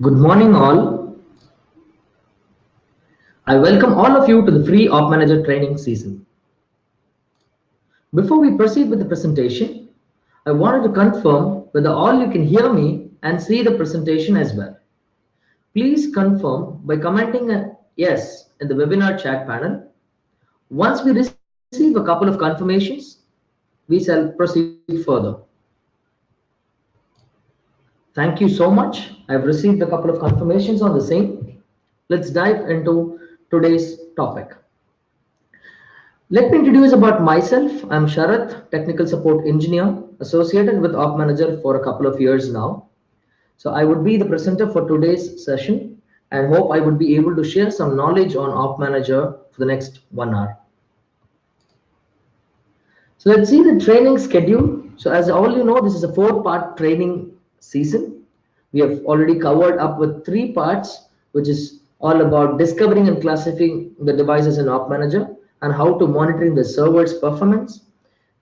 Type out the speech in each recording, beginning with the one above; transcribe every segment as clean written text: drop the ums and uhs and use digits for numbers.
Good morning, all. I welcome all of you to the free OpManager training season. Before we proceed with the presentation, I wanted to confirm whether all you can hear me and see the presentation as well. Please confirm by commenting a yes in the webinar chat panel. Once we receive a couple of confirmations, we shall proceed further. Thank you so much. I've received a couple of confirmations on the same. Let's dive into today's topic. Let me introduce about myself. I'm Sharath, Technical Support Engineer, associated with OpManager for a couple of years now. So I would be the presenter for today's session and hope I would be able to share some knowledge on OpManager for the next 1 hour. So let's see the training schedule. So as all you know, this is a 4-part training season. We have already covered up with 3 parts, which is all about discovering and classifying the devices in OpManager and how to monitoring the server's performance,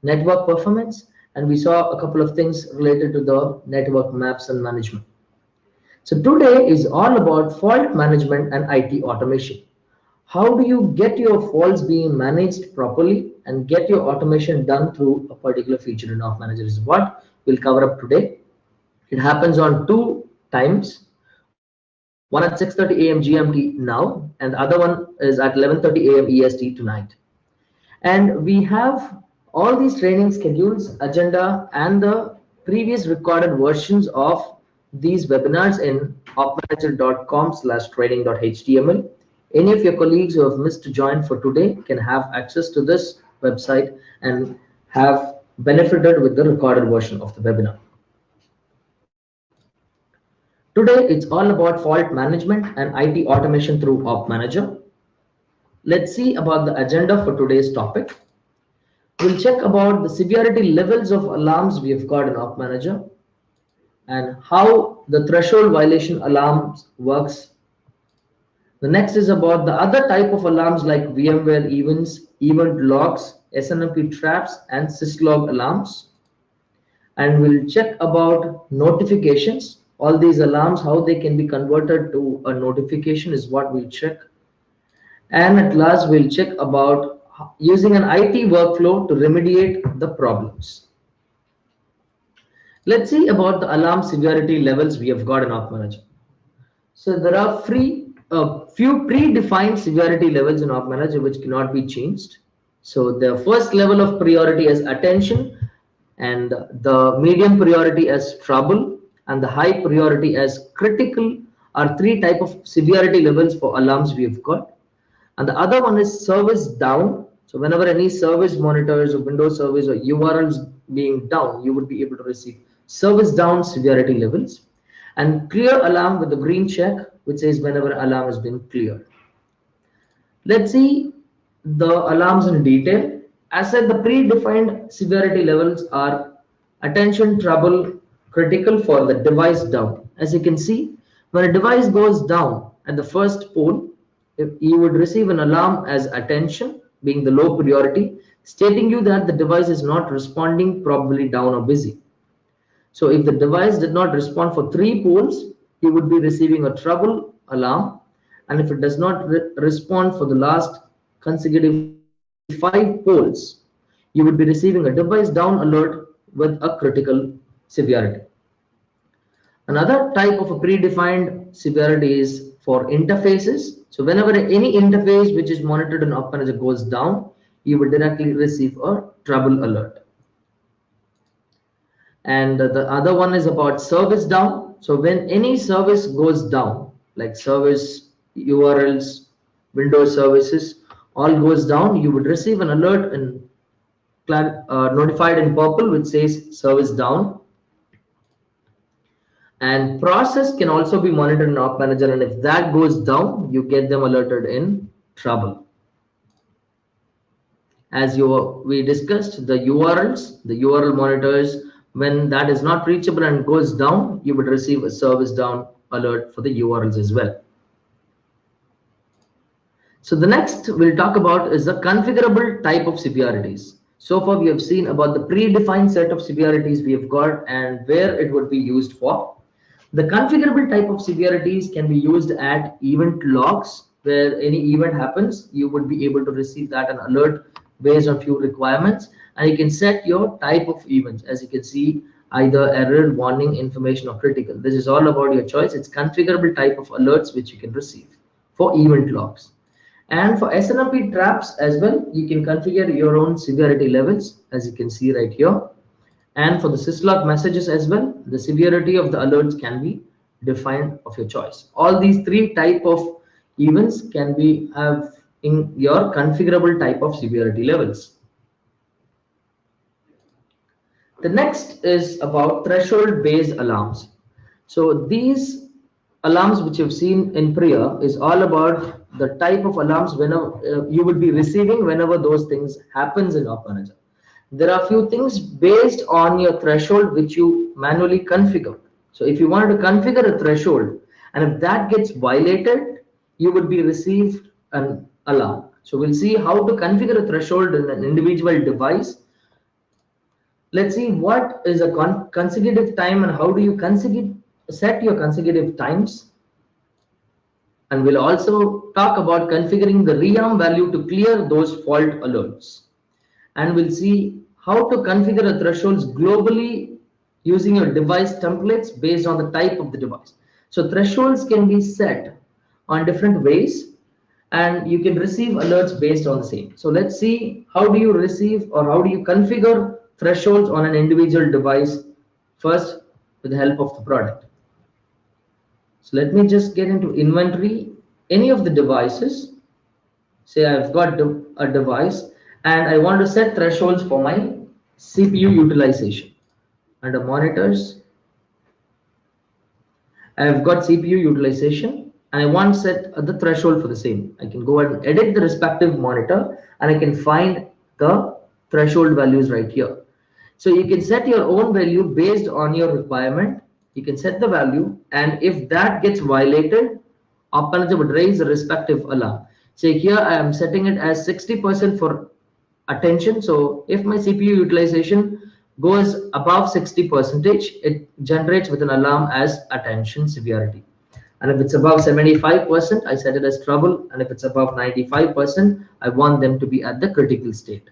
network performance, and we saw a couple of things related to the network maps and management. So today is all about fault management and IT automation. How do you get your faults being managed properly and get your automation done through a particular feature in OpManager is what we'll cover up today. It happens on 2 times. One at 6:30 a.m. GMT now, and the other one is at 11:30 a.m. EST tonight. And we have all these training schedules, agenda, and the previous recorded versions of these webinars in opmanager.com/training.html. Any of your colleagues who have missed to join for today can have access to this website and have benefited with the recorded version of the webinar. Today, it's all about fault management and IT automation through OpManager. Let's see about the agenda for today's topic. We'll check about the severity levels of alarms we have got in OpManager and how the threshold violation alarms works. The next is about the other type of alarms like VMware events, event logs, SNMP traps, and Syslog alarms. And we'll check about notifications. All these alarms, how they can be converted to a notification is what we'll check. And at last, we'll check about using an IT workflow to remediate the problems. Let's see about the alarm severity levels we have got in OpManager. So there are few predefined severity levels in OpManager which cannot be changed. So the first level of priority is attention, and the medium priority as trouble, and the high priority as critical are 3 type of severity levels for alarms we have got. And the other one is service down. So whenever any service monitors or Windows service or URLs being down, you would be able to receive service down severity levels. And clear alarm with the green check, which says whenever alarm has been cleared. Let's see the alarms in detail. As said, the predefined severity levels are attention, trouble, critical for the device down. As you can see, when a device goes down at the first pole, you would receive an alarm as attention, being the low priority, stating you that the device is not responding, probably down or busy. So if the device did not respond for 3 poles, you would be receiving a trouble alarm. And if it does not respond for the last consecutive 5 poles, you would be receiving a device down alert with a critical severity. Another type of a predefined severity is for interfaces. So whenever any interface which is monitored in OpManager goes down, you will directly receive a trouble alert. And the other one is about service down. So when any service goes down, like service, URLs, Windows services, all goes down, you would receive an alert and notified in purple which says service down. And process can also be monitored in OpManager, and if that goes down, you get them alerted in trouble. As we discussed, the URLs, the URL monitors, when that is not reachable and goes down, you would receive a service down alert for the URLs as well. So the next we'll talk about is the configurable type of severities. So far we have seen about the predefined set of severities we have got and where it would be used for. The configurable type of severities can be used at event logs, where any event happens, you would be able to receive that an alert based on few requirements, and you can set your type of events. As you can see, either error, warning, information, or critical. This is all about your choice. It's configurable type of alerts which you can receive for event logs. And for SNMP traps as well, you can configure your own severity levels, as you can see right here. And for the Syslog messages as well, the severity of the alerts can be defined of your choice. All these three type of events can be have in your configurable type of severity levels. The next is about threshold based alarms. So these alarms which you've seen in Priya is all about the type of alarms whenever you would be receiving whenever those things happens in OpManager. There are few things based on your threshold which you manually configure. So if you wanted to configure a threshold and if that gets violated, you would be received an alarm. So we'll see how to configure a threshold in an individual device. Let's see what is a consecutive time and how do you set your consecutive times. And we'll also talk about configuring the rearm value to clear those fault alerts. And we'll see how to configure the thresholds globally using your device templates based on the type of the device. So thresholds can be set on different ways and you can receive alerts based on the same. So let's see how do you receive or how do you configure thresholds on an individual device first with the help of the product. So let me just get into inventory, any of the devices. Say I've got a device and I want to set thresholds for my CPU utilization. Under monitors, I've got CPU utilization and I want to set the threshold for the same. I can go ahead and edit the respective monitor and I can find the threshold values right here. So you can set your own value based on your requirement. You can set the value, and if that gets violated, OpManager would raise the respective alarm. So here I am setting it as 60% for attention. So if my CPU utilization goes above 60%, it generates with an alarm as attention severity. And if it's above 75%, I set it as trouble. And if it's above 95%, I want them to be at the critical state.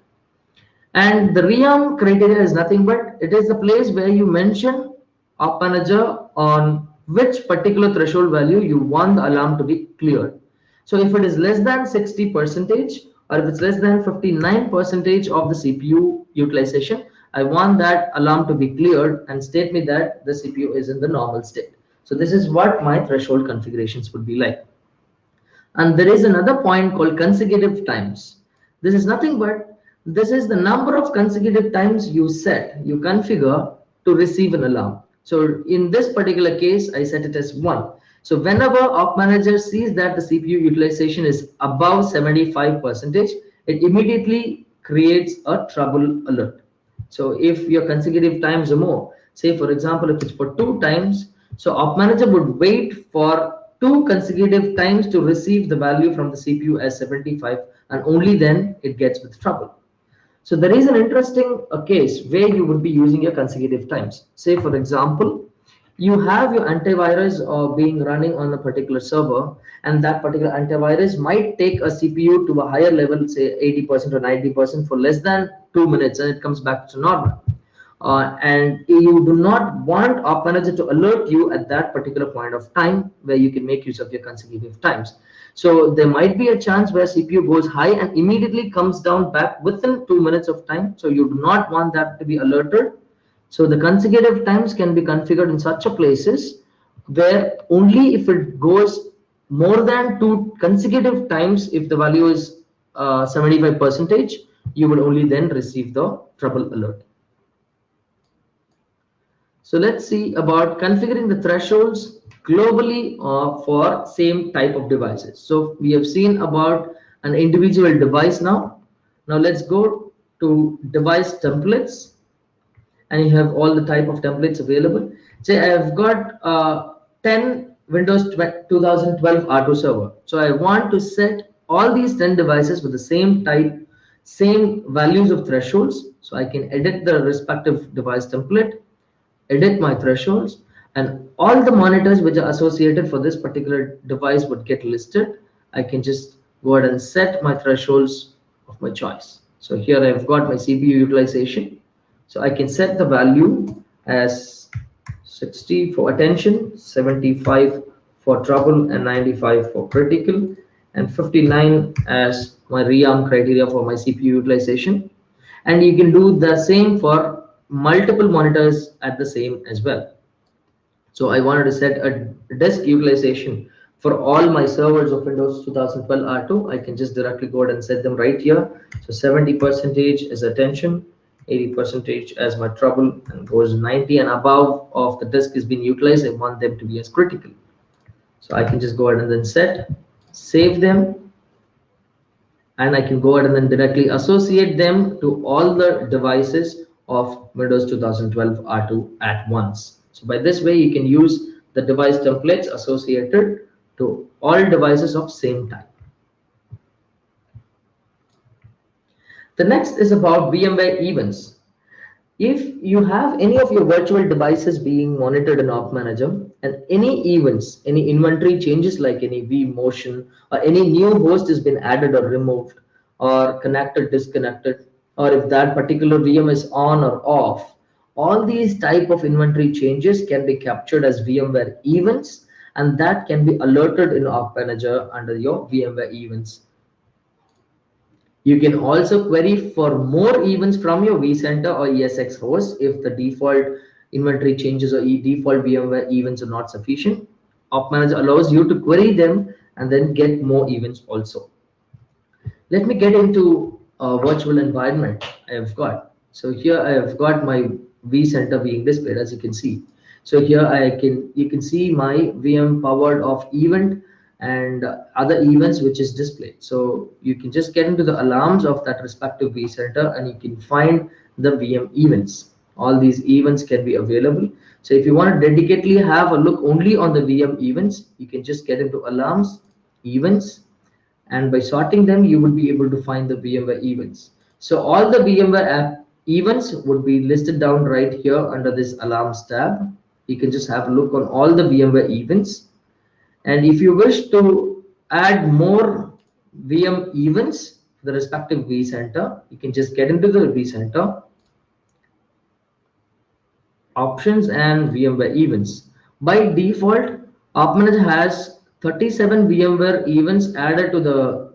And the rearm criteria is nothing but it is the place where you mention OpManager on which particular threshold value you want the alarm to be cleared. So if it is less than 60% or if it's less than 59% of the CPU utilization, I want that alarm to be cleared and state me that the CPU is in the normal state. So this is what my threshold configurations would be like. And there is another point called consecutive times. This is nothing but this is the number of consecutive times you configure to receive an alarm. So in this particular case, I set it as 1. So whenever OpManager sees that the CPU utilization is above 75%, it immediately creates a trouble alert. So if your consecutive times are more, say for example, if it's for 2 times, so OpManager would wait for 2 consecutive times to receive the value from the CPU as 75, and only then it gets with trouble. So there is an interesting case where you would be using your consecutive times. Say for example, you have your antivirus being running on a particular server, and that particular antivirus might take a CPU to a higher level, say 80% or 90% for less than 2 minutes, and it comes back to normal. And you do not want OpManager to alert you at that particular point of time where you can make use of your consecutive times. So there might be a chance where CPU goes high and immediately comes down back within 2 minutes of time. So you do not want that to be alerted. So the consecutive times can be configured in such a places where only if it goes more than 2 consecutive times, if the value is 75%, you will only then receive the trouble alert. So let's see about configuring the thresholds globally for same type of devices. So we have seen about an individual device now. Now let's go to device templates, and you have all the type of templates available. Say I have got 10 Windows 2012 R2 server. So I want to set all these 10 devices with the same type, same values of thresholds. So I can edit the respective device template, edit my thresholds, and all the monitors which are associated for this particular device would get listed. I can just go ahead and set my thresholds of my choice. So here I've got my CPU utilization. So I can set the value as 60 for attention, 75 for trouble, and 95 for critical, and 59 as my rearm criteria for my CPU utilization. And you can do the same for multiple monitors at the same as well. So I wanted to set a disk utilization for all my servers of Windows 2012 R2. I can just directly go ahead and set them right here. So 70% is attention, 80% as my trouble, and goes 90 and above of the disk is being utilized. I want them to be as critical. So I can just go ahead and then set, save them, and I can go ahead and then directly associate them to all the devices of Windows 2012 R2 at once. So by this way, you can use the device templates associated to all devices of same type. The next is about VMware events. If you have any of your virtual devices being monitored in OpManager and any events, any inventory changes like any vMotion or any new host has been added or removed or connected, disconnected, or if that particular VM is on or off, all these type of inventory changes can be captured as VMware events, and that can be alerted in OpManager under your VMware events. You can also query for more events from your vCenter or ESX host if the default inventory changes or default VMware events are not sufficient. OpManager allows you to query them and then get more events also. Let me get into a virtual environment I have got. So here I have got my vCenter being displayed, as you can see. So here you can see my VM powered off event and other events which is displayed. So you can just get into the alarms of that respective vCenter and you can find the VM events. All these events can be available. So if you want to dedicatedly have a look only on the VM events, you can just get into alarms, events, and by sorting them, you will be able to find the VMware events. So all the VMware app events would be listed down right here under this alarms tab. You can just have a look on all the VMware events. And if you wish to add more VM events to the respective vCenter, you can just get into the vCenter, options, and VMware events. By default, OpManager has 37 VMware events added to the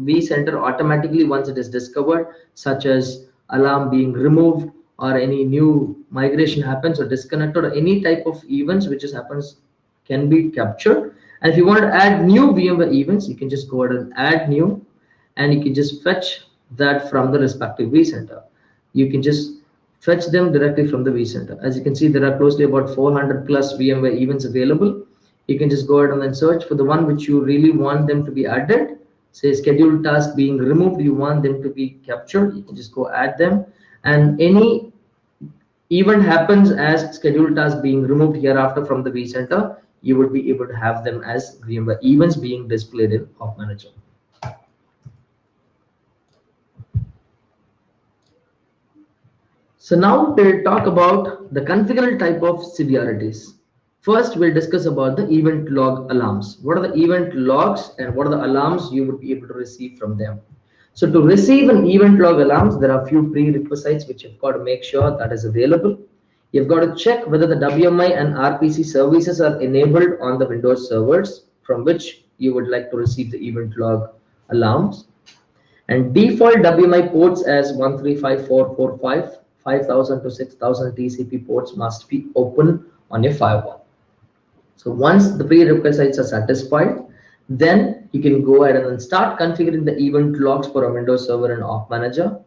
vCenter automatically once it is discovered, such as alarm being removed or any new migration happens or disconnected or any type of events which happens can be captured. And if you want to add new VMware events, you can just go ahead and add new, and you can just fetch that from the respective vCenter. You can just fetch them directly from the vCenter. As you can see, there are closely about 400 plus VMware events available. You can just go ahead and then search for the one which you really want them to be added. Say scheduled task being removed, you want them to be captured, you can just go add them, and any event happens as scheduled task being removed hereafter from the vCenter, you would be able to have them as VMware events being displayed in OpManager. So now we'll talk about the configurable type of severities. First, we'll discuss about the event log alarms. What are the event logs and what are the alarms you would be able to receive from them? So to receive an event log alarms, there are a few prerequisites which you've got to make sure that is available. You've got to check whether the WMI and RPC services are enabled on the Windows servers from which you would like to receive the event log alarms. And default WMI ports as 135445, 5000 to 6000 TCP ports must be open on your firewall. So once the prerequisites are satisfied, then you can go ahead and then start configuring the event logs for a Windows server in OpManager.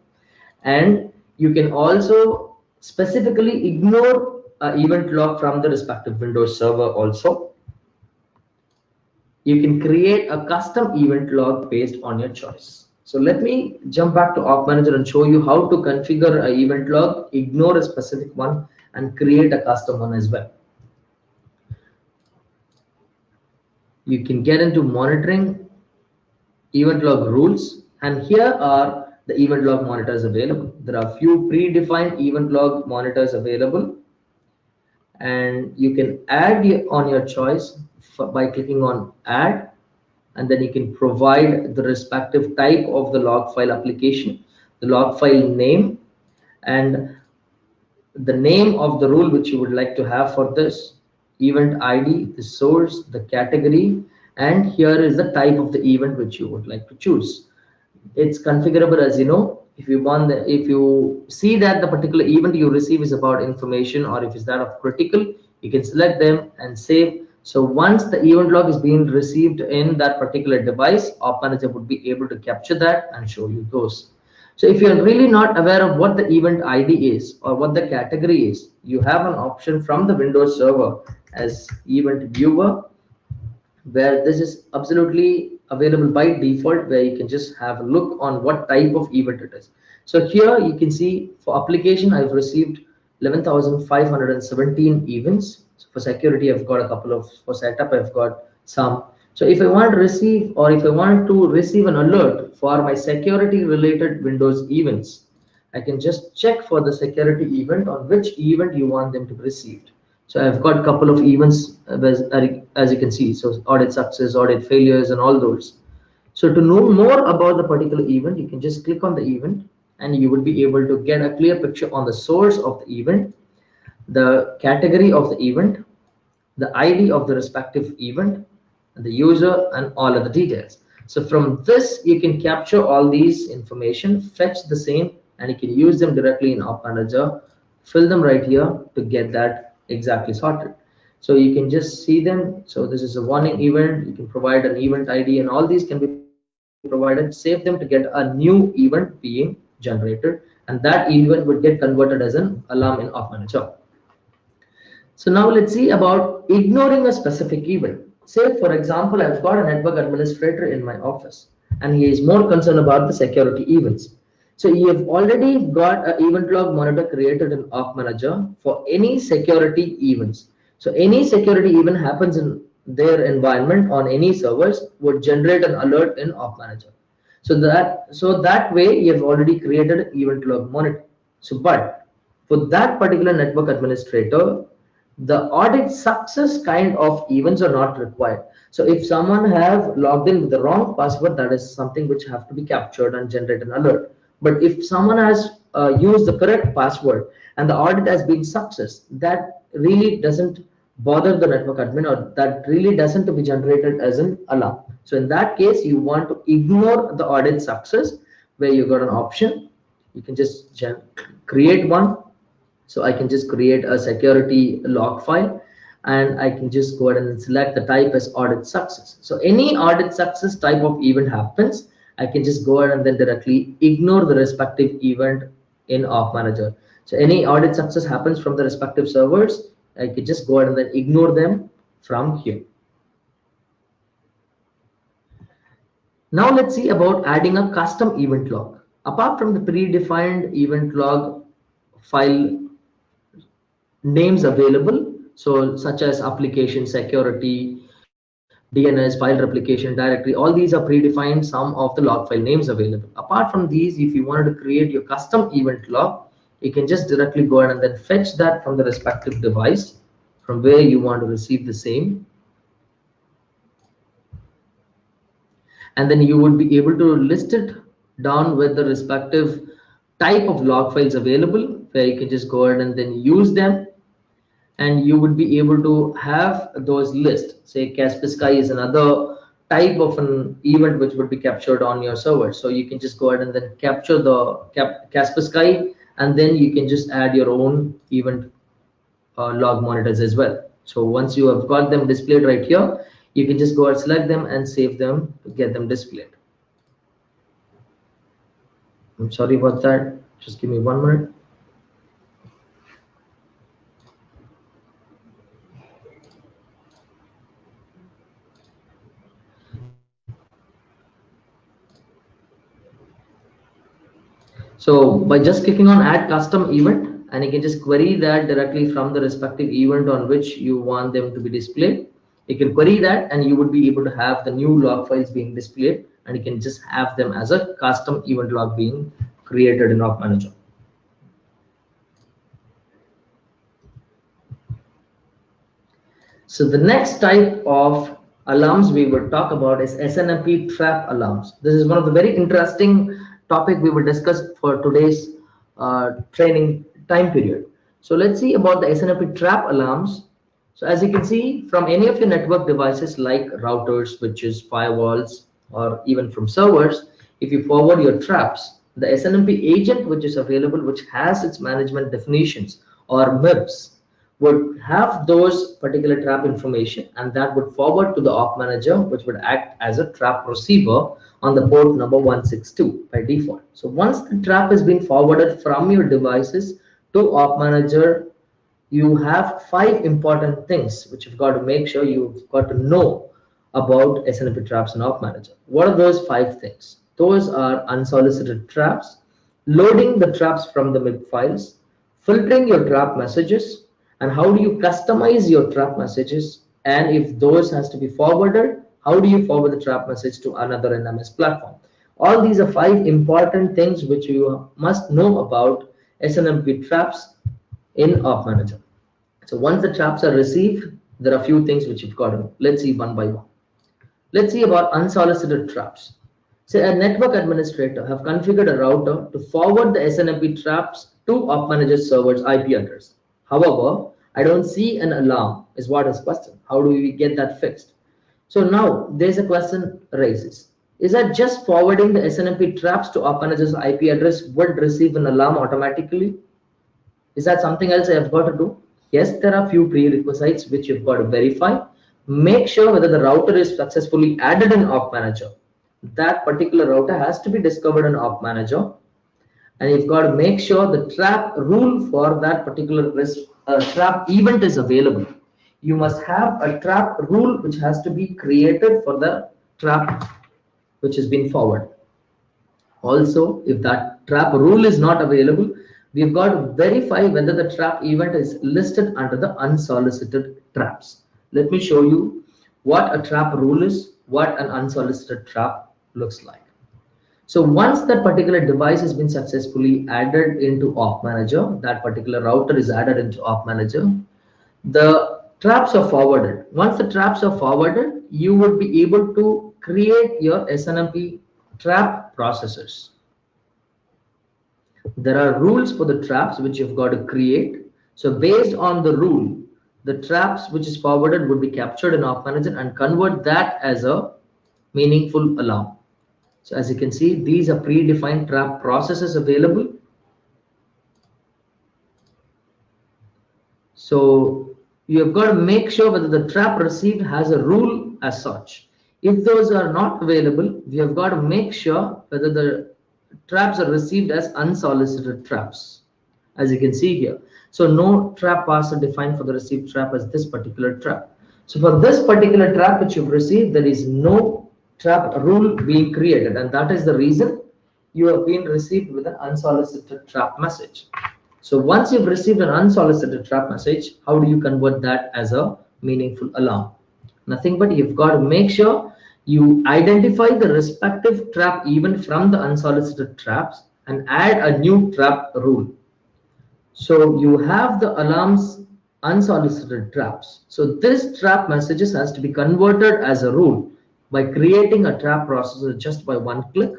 And you can also specifically ignore an event log from the respective Windows server also. You can create a custom event log based on your choice. So let me jump back to OpManager and show you how to configure an event log, ignore a specific one, and create a custom one as well. You can get into monitoring, event log rules, and here are the event log monitors available. There are few predefined event log monitors available. and you can add on your choice by clicking on add, and then you can provide the respective type of the log file application, the log file name, and the name of the rule which you would like to have for this event ID, the source, the category, and here is the type of the event which you would like to choose. It's configurable, as you know. If you want if you see that the particular event you receive is about information, or if it's that of critical, you can select them and save. So once the event log is being received in that particular device, OpManager would be able to capture that and show you those. So if you're really not aware of what the event ID is or what the category is, you have an option from the Windows Server as Event Viewer, where this is absolutely available by default, where you can just have a look on what type of event it is. So here you can see for application I've received 11,517 events. So for security I've got a couple of, for setup I've got some. So if I want to receive, or if I want to receive an alert for my security related Windows events, I can just check for the security event on which event you want them to be received. So I've got a couple of events as you can see. So audit success, audit failures, and all those. So to know more about the particular event, you can just click on the event and you would be able to get a clear picture on the source of the event, the category of the event, the ID of the respective event, the user, and all of the details. So from this, you can capture all these information, fetch the same, and you can use them directly in OpManager, fill them right here to get that exactly sorted. So you can just see them. So this is a warning event. You can provide an event ID, and all these can be provided. Save them to get a new event being generated, and that event would get converted as an alarm in OpManager. So now let's see about ignoring a specific event. Say for example, I've got a network administrator in my office and he is more concerned about the security events. So you have already got an event log monitor created in OpManager for any security events. So any security event happens in their environment on any servers would generate an alert in OpManager. So that way you have already created an event log monitor. So but for that particular network administrator, the audit success kind of events are not required. So if someone have logged in with the wrong password, that is something which have to be captured and generate an alert. But if someone has used the correct password and the audit has been success, that really doesn't bother the network admin, or that really doesn't to be generated as an alarm. So in that case, you want to ignore the audit success, where you got an option. You can just create one. So I can just create a security log file, and I can just go ahead and select the type as audit success. So any audit success type of event happens, I can just go ahead and then directly ignore the respective event in OpManager. So any audit success happens from the respective servers, I can just go ahead and then ignore them from here. Now let's see about adding a custom event log. Apart from the predefined event log file names available, so such as application security, DNS, file replication, directory, all these are predefined, some of the log file names available. Apart from these, if you wanted to create your custom event log, you can just directly go ahead and then fetch that from the respective device from where you want to receive the same, and then you would be able to list it down with the respective type of log files available, where you can just go ahead and then use them, and you would be able to have those lists. Say Kaspersky is another type of an event which would be captured on your server. So you can just go ahead and then capture the Kaspersky, and then you can just add your own event log monitors as well. So once you have got them displayed right here, you can just go and select them and save them to get them displayed. I'm sorry about that. Just give me 1 minute. So by just clicking on add custom event, and you can just query that directly from the respective event on which you want them to be displayed. You can query that and you would be able to have the new log files being displayed, and you can just have them as a custom event log being created in OpManager. So the next type of alarms we will talk about is SNMP trap alarms. This is one of the very interesting topic we will discuss for today's training time period. So let's see about the SNMP trap alarms. So as you can see from any of your network devices like routers, switches, firewalls, or even from servers, if you forward your traps, the SNMP agent which is available, which has its management definitions or MIPS, would have those particular trap information, and that would forward to the OpManager, which would act as a trap receiver on the port number 162 by default. So once the trap has been forwarded from your devices to OpManager, you have 5 important things which you've got to make sure you've got to know about SNMP traps and OpManager. What are those 5 things? Those are unsolicited traps, loading the traps from the MIP files, filtering your trap messages, and how do you customize your trap messages, and if those has to be forwarded, how do you forward the trap message to another NMS platform. All these are 5 important things which you must know about SNMP traps in OpManager. So once the traps are received, there are a few things which you've got to know. Let's see one by one. Let's see about unsolicited traps. Say a network administrator have configured a router to forward the SNMP traps to OpManager server's IP address. However, I don't see an alarm is what is question. How do we get that fixed? So now there's a question raises. Is that just forwarding the SNMP traps to OpManager's IP address would receive an alarm automatically? Is that something else I have got to do? Yes, there are few prerequisites which you've got to verify. Make sure whether the router is successfully added in OpManager. That particular router has to be discovered in OpManager, and you've got to make sure the trap rule for that particular trap event is available. You must have a trap rule which has to be created for the trap which has been forwarded. Also, if that trap rule is not available, we've got to verify whether the trap event is listed under the unsolicited traps. Let me show you what a trap rule is, what an unsolicited trap looks like. So once that particular device has been successfully added into OpManager, that particular router is added into OpManager, the traps are forwarded. Once the traps are forwarded, you would be able to create your SNMP trap processors. There are rules for the traps which you've got to create. So based on the rule, the traps which is forwarded would be captured in OpManager and convert that as a meaningful alarm. So as you can see, these are predefined trap processes available. So you have got to make sure whether the trap received has a rule as such. If those are not available, we have got to make sure whether the traps are received as unsolicited traps, as you can see here. So no trap parser defined for the received trap as this particular trap. So for this particular trap which you've received, there is no trap rule being created, and that is the reason you have been received with an unsolicited trap message. So once you've received an unsolicited trap message, how do you convert that as a meaningful alarm? Nothing but you've got to make sure you identify the respective trap event from the unsolicited traps and add a new trap rule. So you have the alarms unsolicited traps. So this trap messages has to be converted as a rule by creating a trap processor just by one click.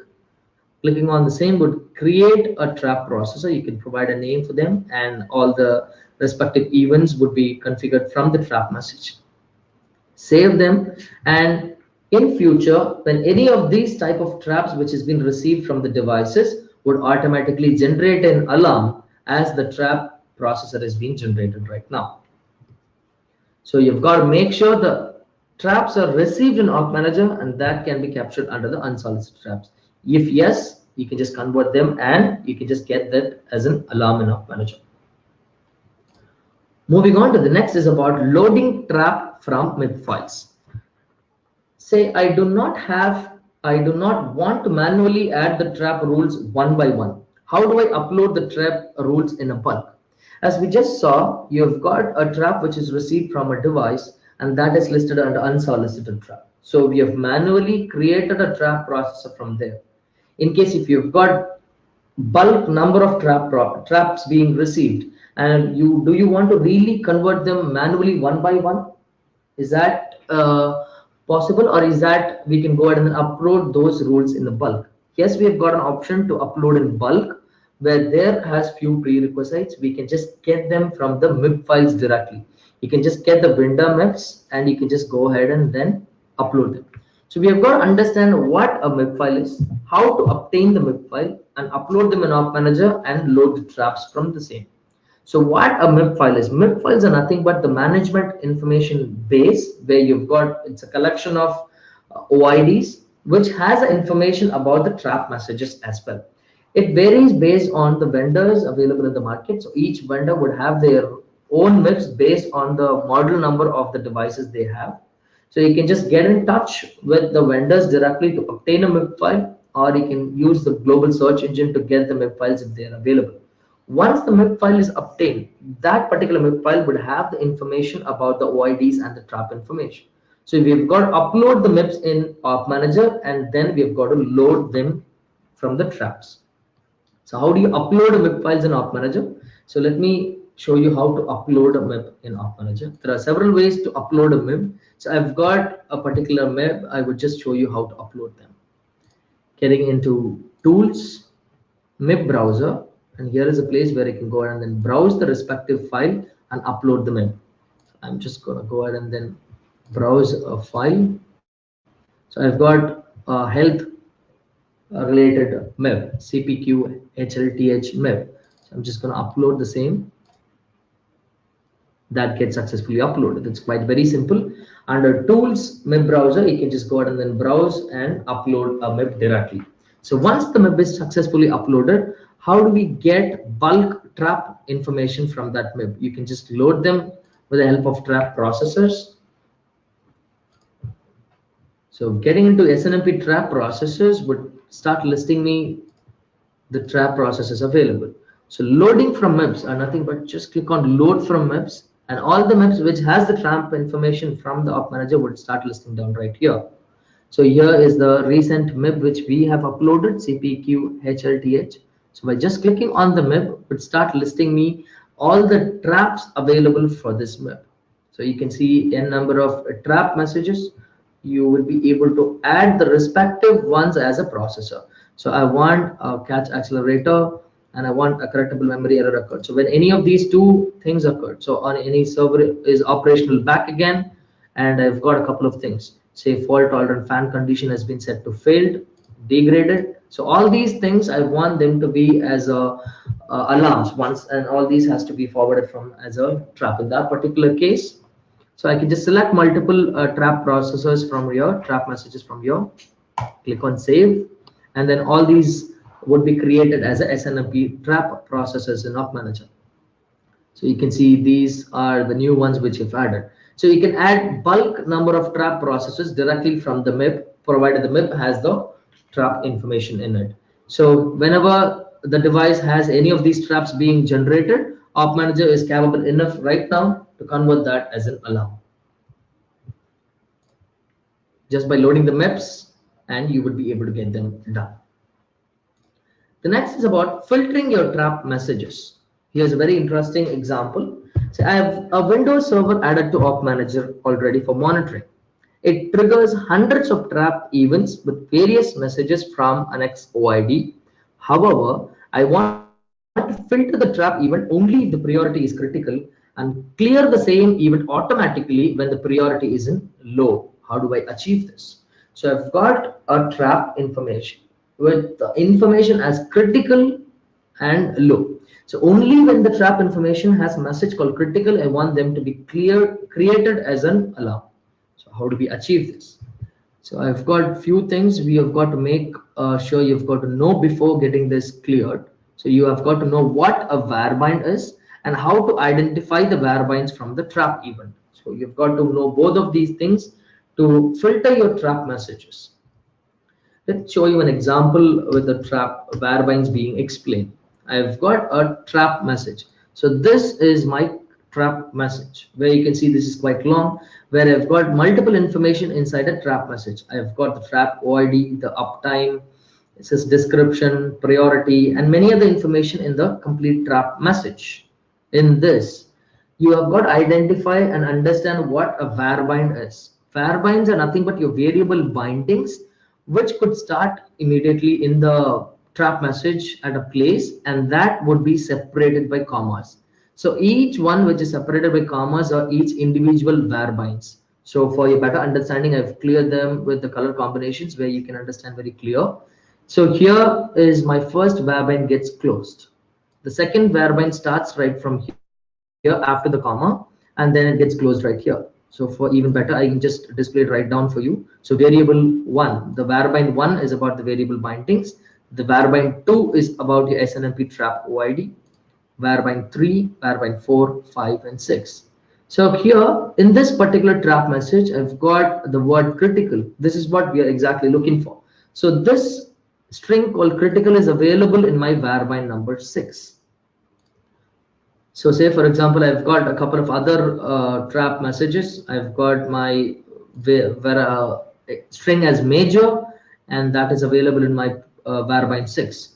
Clicking on the same would create a trap processor. You can provide a name for them, and all the respective events would be configured from the trap message. Save them, and in future, when any of these type of traps which has been received from the devices would automatically generate an alarm as the trap processor is being generated right now. So you've got to make sure the traps are received in OpManager, and that can be captured under the unsolicited traps. If yes, you can just convert them and you can just get that as an alarm in OpManager. Moving on to the next is about loading trap from MIP files. Say I do not want to manually add the trap rules one by one. How do I upload the trap rules in a bulk? As we just saw, you've got a trap which is received from a device, and that is listed under unsolicited trap. So we have manually created a trap processor from there. In case if you've got bulk number of traps being received, and do you want to really convert them manually one by one? Is that possible, or is that we can go ahead and upload those rules in the bulk? Yes, we have got an option to upload in bulk, where there has few prerequisites. We can just get them from the MIB files directly. You can just get the vendor MIBs and you can just go ahead and then upload them. So we have got to understand what a MIB file is, how to obtain the MIB file and upload them in OpManager and load the traps from the same. So what a MIB file is? MIB files are nothing but the management information base, where you've got, it's a collection of OIDs which has information about the trap messages as well. It varies based on the vendors available in the market. So each vendor would have their own MIBs based on the model number of the devices they have. So you can just get in touch with the vendors directly to obtain a MIB file, or you can use the global search engine to get the MIB files if they are available. Once the MIB file is obtained, that particular MIB file would have the information about the OIDs and the trap information. So we've got to upload the MIBs in OpManager, and then we've got to load them from the traps. So how do you upload a MIB files in OpManager? So let me show you how to upload a MIB in OpManager. There are several ways to upload a MIB. So I've got a particular MIB. I would just show you how to upload them. Getting into Tools, MIB Browser, and here is a place where I can go ahead and then browse the respective file and upload the MIB. I'm just going to go ahead and then browse a file. So I've got a health related MIB, CPQ HLTH MIB. So I'm just going to upload the same. That gets successfully uploaded. It's quite very simple. Under Tools, MIB Browser, you can just go ahead and then browse and upload a MIB directly. So once the MIB is successfully uploaded, how do we get bulk trap information from that MIB? You can just load them with the help of trap processors. So getting into SNMP trap processors would start listing me the trap processors available. So loading from MIBs are nothing but just click on load from MIBs, and all the MIBs which has the trap information from the OpManager would start listing down right here. So here is the recent MIB which we have uploaded, CPQ HLTH. So by just clicking on the MIB, it would start listing me all the traps available for this MIB. So you can see n number of trap messages. You will be able to add the respective ones as a processor. So I want a catch accelerator and I want a correctable memory error occurred. So when any of these two things occurred, so on any server is operational back again, and I've got a couple of things. Say fault tolerant fan condition has been set to failed, degraded. So all these things I want them to be as alarms once, and all these has to be forwarded from as a trap in that particular case. So I can just select multiple trap processors from here, trap messages from here, click on save, and then all these would be created as a SNMP trap processors in OpManager. So you can see these are the new ones which you've added. So you can add bulk number of trap processors directly from the MIB, provided the MIB has the trap information in it. So whenever the device has any of these traps being generated, OpManager is capable enough right now to convert that as an alarm. Just by loading the MIBs, and you would be able to get them done. The next is about filtering your trap messages. Here's a very interesting example. So I have a Windows server added to OpManager already for monitoring. It triggers hundreds of trap events with various messages from an OID. However, I want to filter the trap event only if the priority is critical and clear the same event automatically when the priority is in low. How do I achieve this? So I've got a trap information with the information as critical and low. So only when the trap information has a message called critical, I want them to be created as an alarm. So how do we achieve this? So I've got few things we have got to make sure you've got to know before getting this cleared. So you have got to know what a varbind is and how to identify the varbinds from the trap event. So you've got to know both of these things to filter your trap messages. Let's show you an example with the trap varbinds being explained. I've got a trap message. So this is my trap message, where you can see this is quite long, where I've got multiple information inside a trap message. I've got the trap OID, the uptime, it says description, priority, and many other information in the complete trap message in this. you have got to identify and understand what a varbind is. Varbinds are nothing but your variable bindings, which could start immediately in the trap message at a place, and that would be separated by commas. So each one which is separated by commas are each individual varbinds. So for your better understanding, I've cleared them with the color combinations where you can understand very clear. So here is my first varbind gets closed. The second varbind starts right from here after the comma, and then it gets closed right here. So for even better, I can just display it right down for you. So variable 1, the varbind 1 is about the variable bindings. The varbind 2 is about your SNMP trap OID. Varbind 3, varbind 4, 5, and 6. So here in this particular trap message, I've got the word critical. This is what we are exactly looking for. So this string called critical is available in my varbind number 6. So say for example, I've got a couple of other trap messages. I've got my string as major, and that is available in my varbind 6.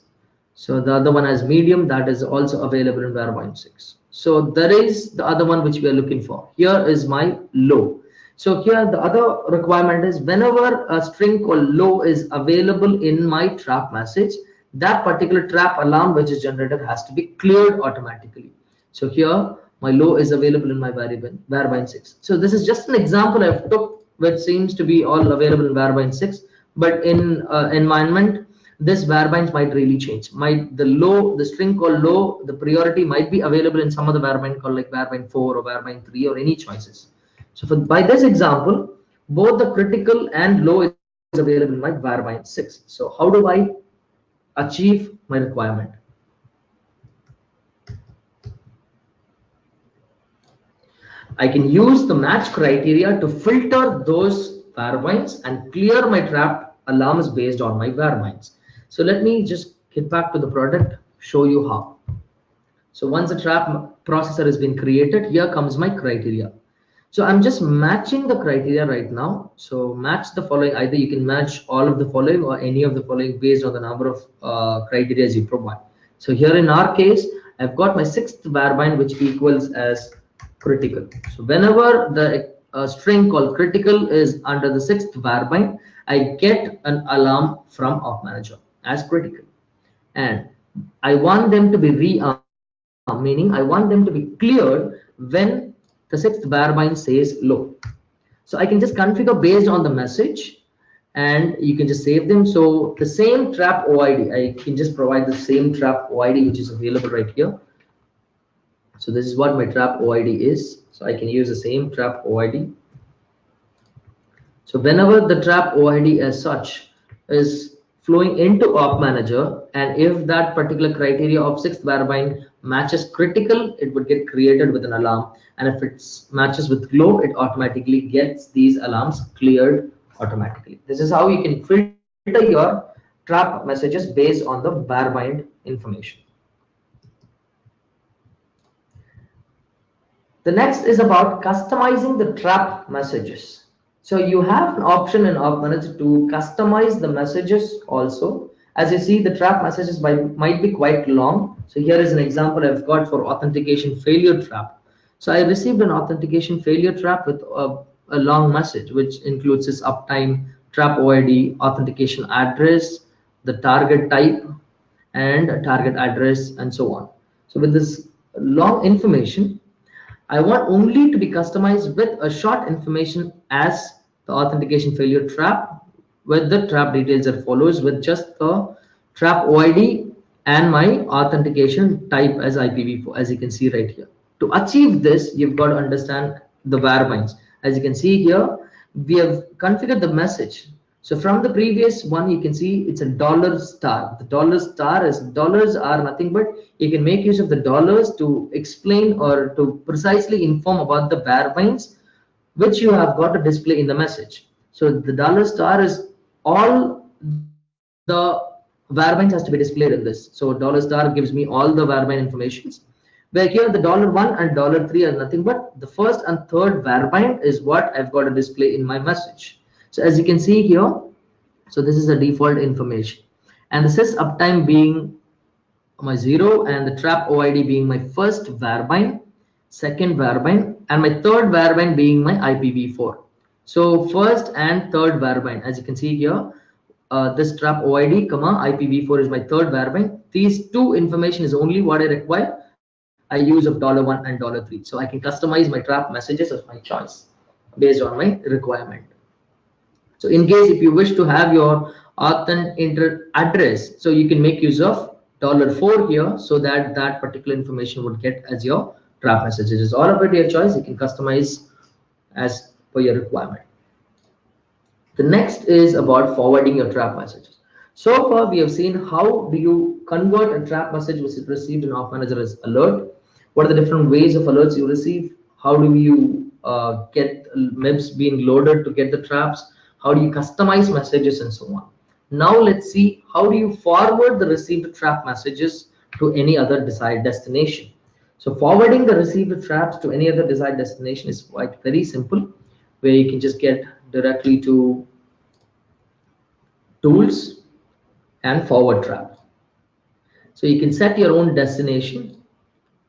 So the other one as medium, that is also available in varbind 6. So there is the other one which we are looking for. Here is my low. So here the other requirement is whenever a string called low is available in my trap message, that particular trap alarm which is generated has to be cleared automatically. So here my low is available in my varbind 6. So this is just an example I've took which seems to be all available in varbind 6, but in environment this varbinds might really change. The string called low, the priority might be available in some other varbind called like varbind 4 or varbind 3 or any choices. So by this example, both the critical and low is available in my varbind 6. So how do I achieve my requirement? I can use the match criteria to filter those varbinds and clear my trap alarms based on my varbinds. So let me just get back to the product, show you how. So once the trap processor has been created, here comes my criteria. So I'm just matching the criteria right now. So match the following. Either you can match all of the following or any of the following based on the number of criteria you provide. So here in our case, I've got my 6th varbind which equals as critical. So whenever the string called critical is under the 6th varbind, I get an alarm from OpManager as critical, and I want them to be rearmed, meaning I want them to be cleared when the 6th varbind says low. So I can just configure based on the message, and you can just save them. So the same trap OID, I can just provide the same trap OID which is available right here. So this is what my trap OID is. So I can use the same trap OID. So whenever the trap OID as such is flowing into OpManager, and if that particular criteria of 6th varbind matches critical, it would get created with an alarm. And if it matches with low, it automatically gets these alarms cleared automatically. This is how you can filter your trap messages based on the varbind information. The next is about customizing the trap messages. So you have an option in OpManager to customize the messages also. As you see, the trap messages might be quite long. So here is an example I've got for authentication failure trap. So I received an authentication failure trap with a long message, which includes this uptime, trap OID, authentication address, the target type, and a target address, and so on. So with this long information, I want only to be customized with a short information as the authentication failure trap, with the trap details that follows, with just the trap OID and my authentication type as IPv4, as you can see right here. To achieve this, you've got to understand the varbinds. As you can see here, we have configured the message. So from the previous one, you can see it's a $star. The $star is dollars are nothing but you can make use of the dollars to explain or to precisely inform about the varbinds which you have got to display in the message. So the $star is all the varbinds has to be displayed in this. So $star gives me all the varbind informations. Where here the $1 and $3 are nothing but the first and third varbind is what I've got to display in my message. So as you can see here, so this is the default information, and the sys uptime being my 0 and the trap OID being my first varbind, second varbind, and my third varbind being my IPv4. So first and third varbind, as you can see here, this trap OID, IPv4 is my third varbind. These two information is only what I require. I use of $1 and $3. So I can customize my trap messages of my choice based on my requirement. So in case if you wish to have your authent address, so you can make use of $4 here, so that that particular information would get as your trap messages. It's all about your choice. You can customize as per your requirement. The next is about forwarding your trap messages. So far, we have seen how do you convert a trap message which is received in OpManager as alert. What are the different ways of alerts you receive? How do you get MIBs being loaded to get the traps? How do you customize messages and so on? Now let's see how do you forward the received trap messages to any other desired destination. So forwarding the received traps to any other desired destination is quite very simple, where you can just get directly to tools and forward trap. So you can set your own destination,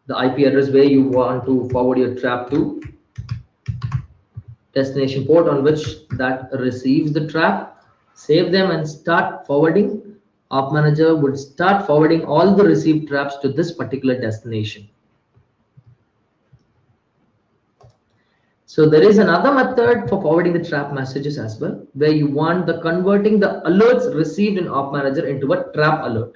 the IP address where you want to forward your trap to, destination port on which that receives the trap, save them and start forwarding. OpManager would start forwarding all the received traps to this particular destination. So there is another method for forwarding the trap messages as well, where you want the converting the alerts received in OpManager into a trap alert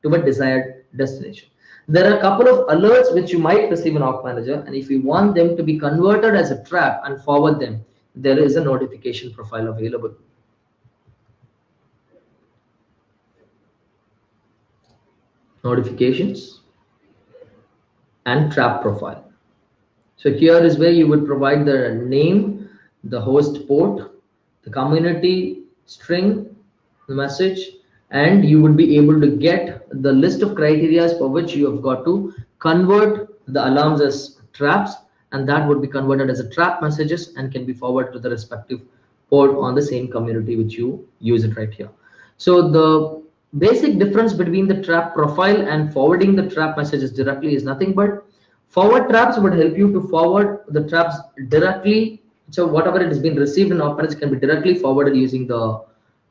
to a desired destination. There are a couple of alerts which you might receive in OpManager, and if you want them to be converted as a trap and forward them, there is a notification profile available. Notifications and trap profile. So here is where you would provide the name, the host port, the community string, the message, and you would be able to get the list of criteria for which you have got to convert the alarms as traps, and that would be converted as a trap messages and can be forwarded to the respective port on the same community which you use it right here. So the basic difference between the trap profile and forwarding the trap messages directly is nothing but forward traps would help you to forward the traps directly. So whatever it has been received in OpManager can be directly forwarded using the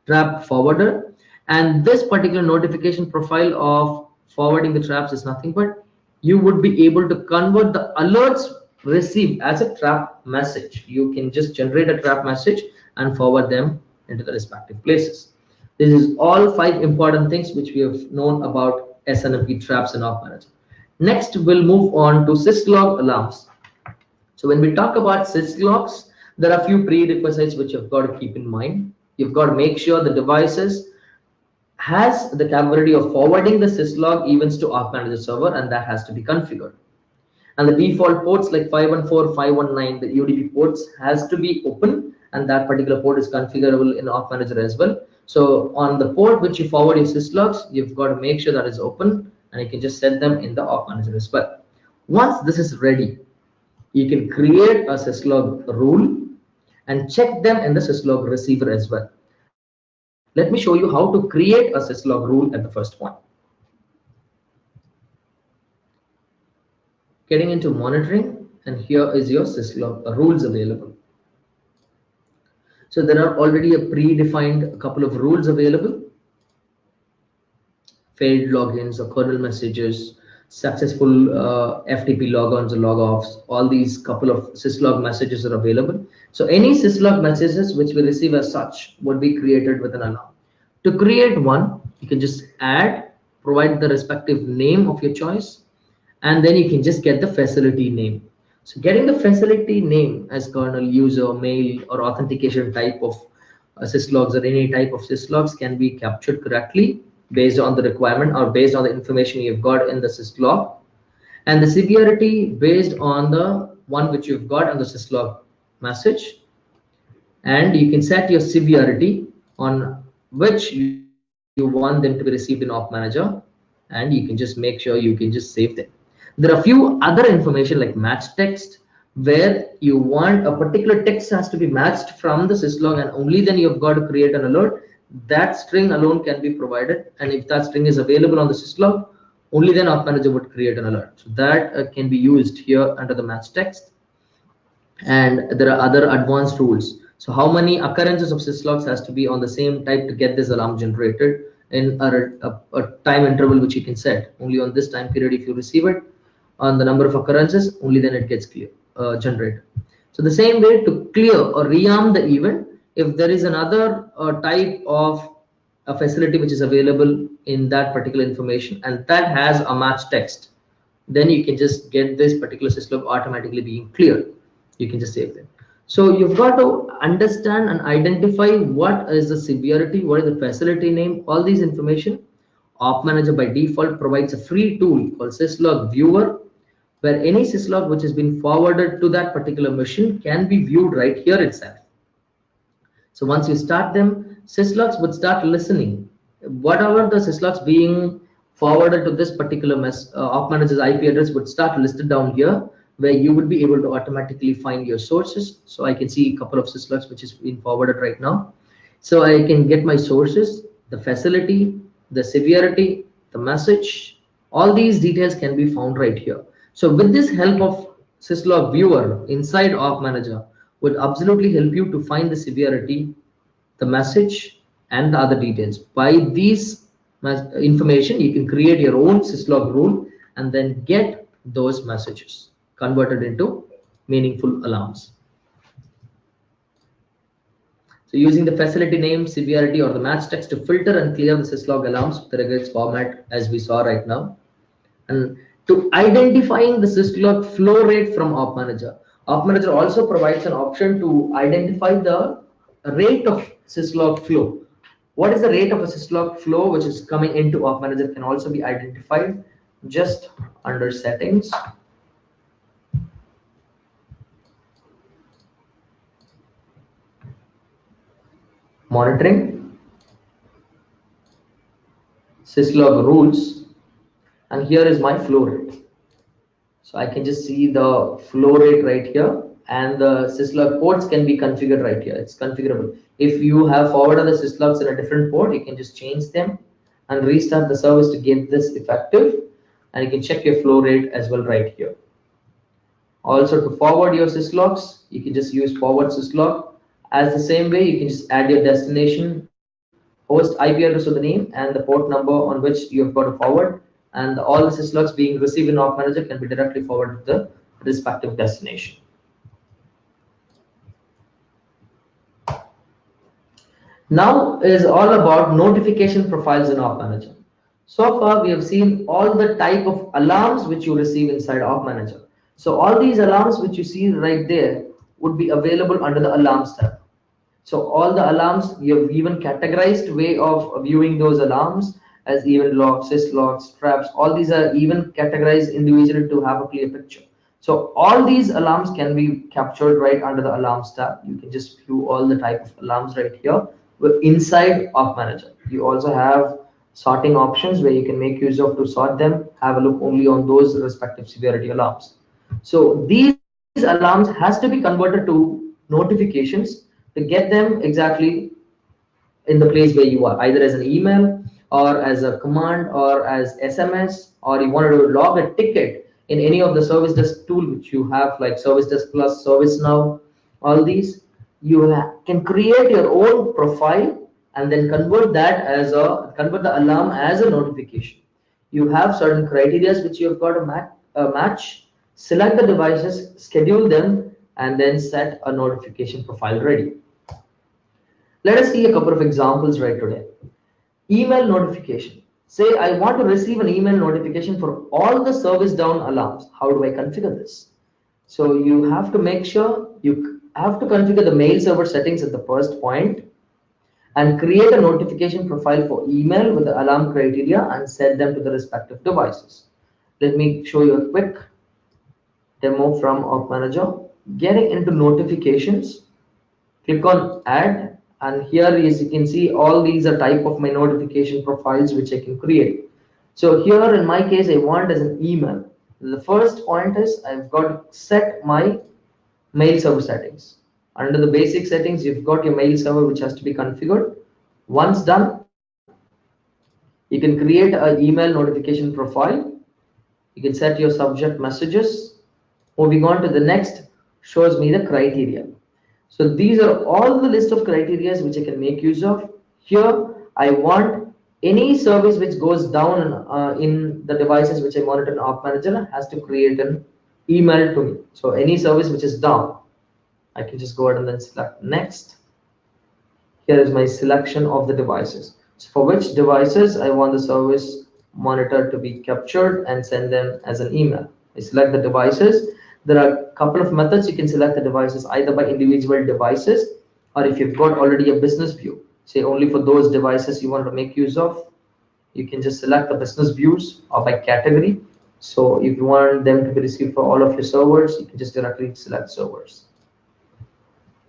trap forwarder. And this particular notification profile of forwarding the traps is nothing but you would be able to convert the alerts received as a trap message. You can just generate a trap message and forward them into the respective places. This is all 5 important things which we have known about SNMP traps in OpManager. Next, we'll move on to Syslog alarms. So when we talk about Syslogs, there are a few prerequisites which you've got to keep in mind. You've got to make sure the devices has the capability of forwarding the Syslog events to OpManager server, and that has to be configured. And the default ports like 514, 519, the UDP ports has to be open, and that particular port is configurable in OpManager as well. So on the port which you forward your Syslogs, you've got to make sure that is open, and you can just set them in the OpManager as well. Once this is ready, you can create a Syslog rule and check them in the Syslog receiver as well. Let me show you how to create a Syslog rule at the first point. Getting into monitoring, and here is your Syslog rules available. So there are already a predefined couple of rules available. Failed logins or kernel messages, successful FTP logons or logoffs, all these couple of Syslog messages are available. So any Syslog messages which we receive as such would be created with an alarm. To create one, you can just add, provide the respective name of your choice, and then you can just get the facility name. So getting the facility name as kernel, user, mail, or authentication type of Syslogs or any type of Syslogs can be captured correctly based on the requirement or based on the information you've got in the Syslog, and the severity based on the one which you've got on the Syslog message. And you can set your severity on which you want them to be received in OpManager, and you can just make sure you can just save them. There are a few other information like match text, where you want a particular text has to be matched from the Syslog, and only then you've got to create an alert. That string alone can be provided, and if that string is available on the Syslog, only then OpManager would create an alert. So that can be used here under the match text. And there are other advanced rules. So how many occurrences of syslogs has to be on the same type to get this alarm generated in a time interval which you can set. Only on this time period if you receive it, on the number of occurrences, only then it gets generated. So the same way to clear or rearm the event, if there is another type of a facility which is available in that particular information and that has a match text, then you can just get this particular syslog automatically being cleared. You can just save them. So you've got to understand and identify what is the severity, what is the facility name, all these information. OpManager by default provides a free tool called Syslog Viewer, where any syslog which has been forwarded to that particular machine can be viewed right here itself. So once you start them, syslogs would start listening. Whatever the syslogs being forwarded to this particular OpManager's IP address would start listed down here, where you would be able to automatically find your sources. So I can see a couple of syslogs which is being forwarded right now. So I can get my sources, the facility, the severity, the message, all these details can be found right here. So with this help of Syslog Viewer inside OpManager would absolutely help you to find the severity, the message, and the other details. By these information, you can create your own syslog rule and then get those messages converted into meaningful alarms. So using the facility name, severity, or the match text to filter and clear the syslog alarms with the regex format as we saw right now. And to identifying the syslog flow rate from OpManager. OpManager also provides an option to identify the rate of syslog flow. What is the rate of a syslog flow which is coming into OpManager can also be identified just under settings. Monitoring, syslog rules, and here is my flow rate. So I can just see the flow rate right here, and the syslog ports can be configured right here. It's configurable. If you have forwarded the syslogs in a different port, you can just change them and restart the service to get this effective, and you can check your flow rate as well right here. Also to forward your syslogs, you can just use forward syslog. As the same way, you can just add your destination, host IP address of the name, and the port number on which you have got to forward, and all the syslogs being received in OpManager can be directly forwarded to the respective destination. Now is all about notification profiles in OpManager. So far we have seen all the type of alarms which you receive inside OpManager. So all these alarms which you see right there would be available under the alarms tab. So all the alarms, you have even categorized way of viewing those alarms as event logs, syslogs, traps. All these are even categorized individually to have a clear picture. So all these alarms can be captured right under the alarms tab. You can just view all the type of alarms right here inside OpManager. You also have sorting options where you can make use of to sort them. Have a look only on those respective severity alarms. So these alarms has to be converted to notifications to get them exactly in the place where you are, either as an email or as a command or as SMS, or you wanted to log a ticket in any of the service desk tool which you have, like Service Desk Plus, ServiceNow, all these. You can create your own profile and then convert the alarm as a notification. You have certain criteria which you have got to match. Select the devices, schedule them, and then set a notification profile ready. Let us see a couple of examples right today. Email notification. Say I want to receive an email notification for all the service down alarms. How do I configure this? So you have to make sure you have to configure the mail server settings at the first point and create a notification profile for email with the alarm criteria and set them to the respective devices. Let me show you a quick demo from OpManager. Getting into notifications, click on add, and here as you can see, all these are type of my notification profiles which I can create. So here in my case, I want as an email. The first point is I've got to set my mail server settings. Under the basic settings, you've got your mail server which has to be configured. Once done, You can create an email notification profile. You can set your subject messages. Moving on to the next, shows me the criteria. So these are all the list of criteria which I can make use of. Here I want any service which goes down in the devices which I monitor in OpManager has to create an email to me. So any service which is down, I can just go ahead and then select next. Here is my selection of the devices. So for which devices I want the service monitor to be captured and send them as an email. I select the devices. There are a couple of methods you can select the devices, either by individual devices, or if you've got already a business view, say only for those devices you want to make use of, you can just select the business views or by category. So if you want them to be received for all of your servers, you can just directly select servers.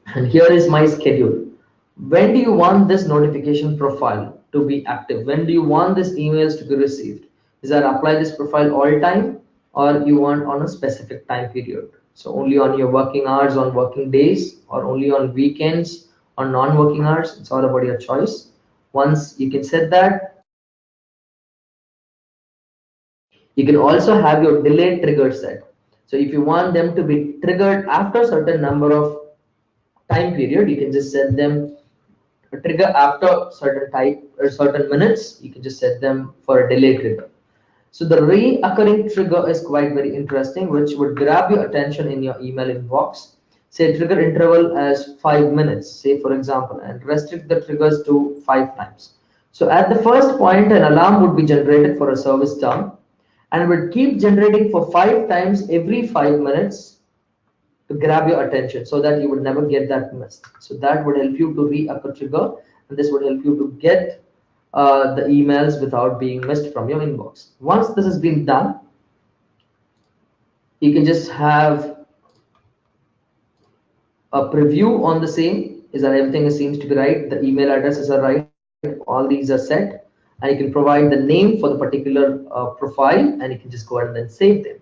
And here is my schedule. When do you want this notification profile to be active? When do you want these emails to be received? Is that apply this profile all time, or you want on a specific time period? So only on your working hours, on working days, or only on weekends, on non-working hours? It's all about your choice. Once you can set that, you can also have your delay trigger set. So if you want them to be triggered after a certain number of time period, you can just set them a trigger after certain type or certain minutes. You can just set them for a delay trigger. So the reoccurring trigger is quite very interesting, which would grab your attention in your email inbox. Say trigger interval as 5 minutes, say for example, and restrict the triggers to 5 times. So at the first point, an alarm would be generated for a service down and would keep generating for 5 times every 5 minutes to grab your attention so that you would never get that missed. So that would help you to reoccur trigger, and this would help you to get the emails without being missed from your inbox. Once this has been done, you can just have a preview on the same. Is that everything seems to be right? The email addresses are right. All these are set, and you can provide the name for the particular profile, and you can just go ahead and then save them.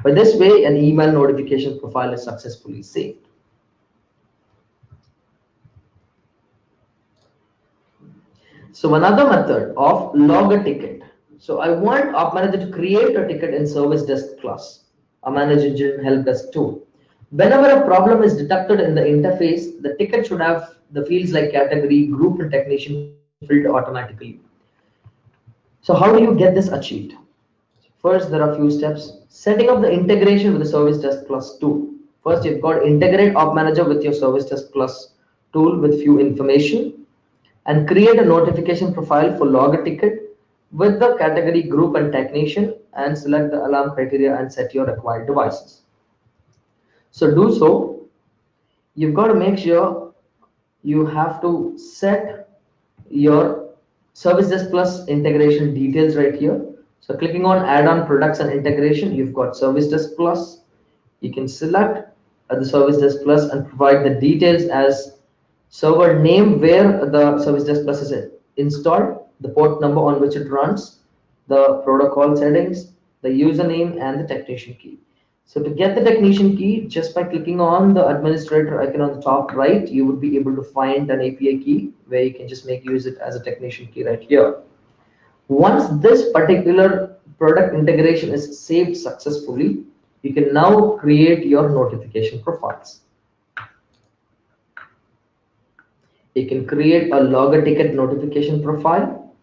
By this way, an email notification profile is successfully saved. So another method of log a ticket. So I want OpManager to create a ticket in service desk class, a manage engine help desk tool. Whenever a problem is detected in the interface, the ticket should have the fields like category, group, and technician filled automatically. So how do you get this achieved? First, there are a few steps. Setting up the integration with the Service Desk Plus tool. First, you've got to integrate OpManager with your Service Desk Plus tool with few information, and create a notification profile for log a ticket with the category, group, and technician, and select the alarm criteria and set your required devices. So do so. You've got to make sure you have to set your Service Desk Plus integration details right here. So clicking on add-on products and integration, you've got Service Desk Plus. You can select the Service Desk Plus and provide the details as server name where the Service Desk Plus is installed, the port number on which it runs, the protocol settings, the username, and the technician key. So to get the technician key, just by clicking on the administrator icon on the top right, you would be able to find an API key where you can just make use it as a technician key right here. Once this particular product integration is saved successfully, you can now create your notification profiles. You can create a log a ticket notification profile,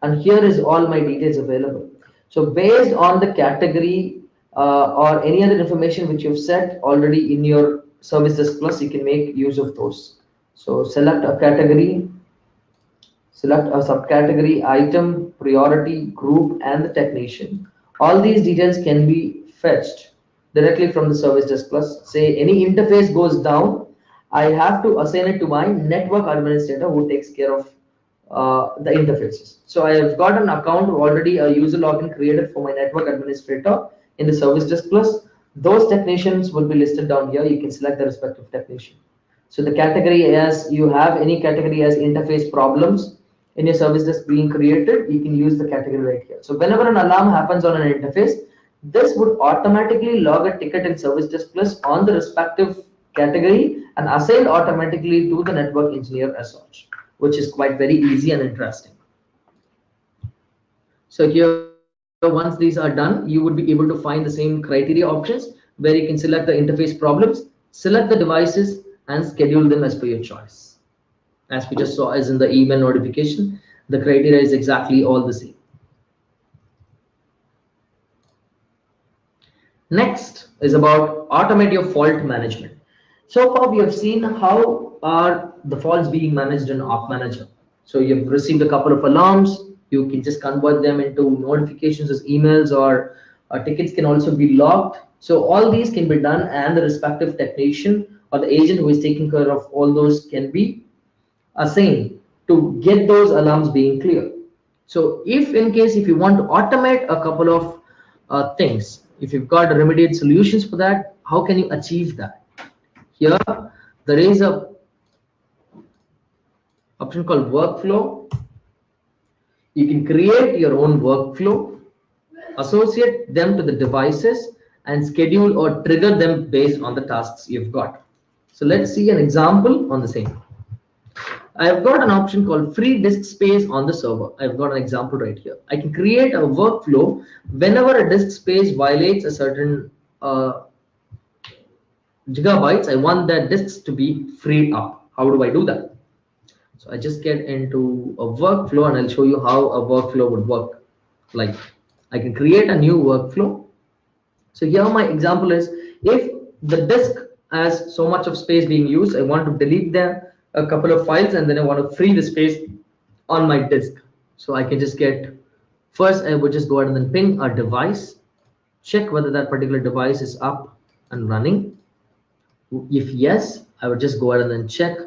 and here is all my details available. So based on the category or any other information which you've set already in your Service Desk Plus, you can make use of those. So select a category, select a subcategory, item, priority, group, and the technician. All these details can be fetched directly from the Service Desk Plus. Say any interface goes down, I have to assign it to my network administrator who takes care of the interfaces. So I have got an account already, a user login created for my network administrator in the Service Desk Plus. Those technicians will be listed down here. You can select the respective technician. So the category, as you have any category as interface problems in your service desk being created, you can use the category right here. So whenever an alarm happens on an interface, this would automatically log a ticket in Service Desk Plus on the respective category and assigned automatically to the network engineer as such, which is quite very easy and interesting. So here, once these are done, you would be able to find the same criteria options where you can select the interface problems, select the devices, and schedule them as per your choice. As we just saw as in the email notification, the criteria is exactly all the same. Next is about automate your fault management. So far we have seen how are the faults being managed in OpManager. So you've received a couple of alarms, you can just convert them into notifications as emails, or tickets can also be logged. So all these can be done, and the respective technician or the agent who is taking care of all those can be assigned to get those alarms being clear. So if in case if you want to automate a couple of things, if you've got remediate solutions for that, how can you achieve that? Here there is a option called workflow. You can create your own workflow, associate them to the devices, and schedule or trigger them based on the tasks you've got. So let's see an example on the same. I've got an option called free disk space on the server. I've got an example right here. I can create a workflow whenever a disk space violates a certain gigabytes. I want that disks to be freed up. How do I do that? So I just get into a workflow and I'll show you how a workflow would work. Like I can create a new workflow. So here my example is, if the disk has so much of space being used, I want to delete a couple of files, and then I want to free the space on my disk. So I can just get, first I would just go ahead and then ping a device, check whether that particular device is up and running. If yes, I would just go ahead and then check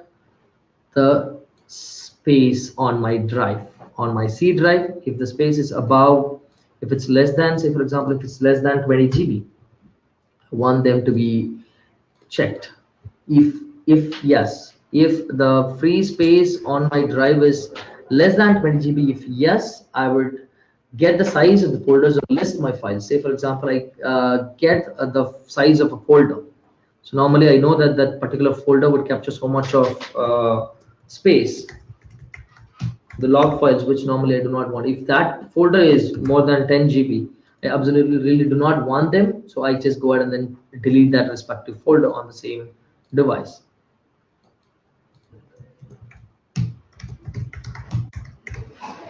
the space on my drive, on my C drive. If the space is above, if it's less than, say for example, if it's less than 20 GB, I want them to be checked. If yes, if the free space on my drive is less than 20 GB, if yes, I would get the size of the folders or list my files. Say for example, I get the size of a folder. So normally I know that that particular folder would capture so much of space, the log files, which normally I do not want. If that folder is more than 10 GB, I absolutely really do not want them. So I just go ahead and then delete that respective folder on the same device.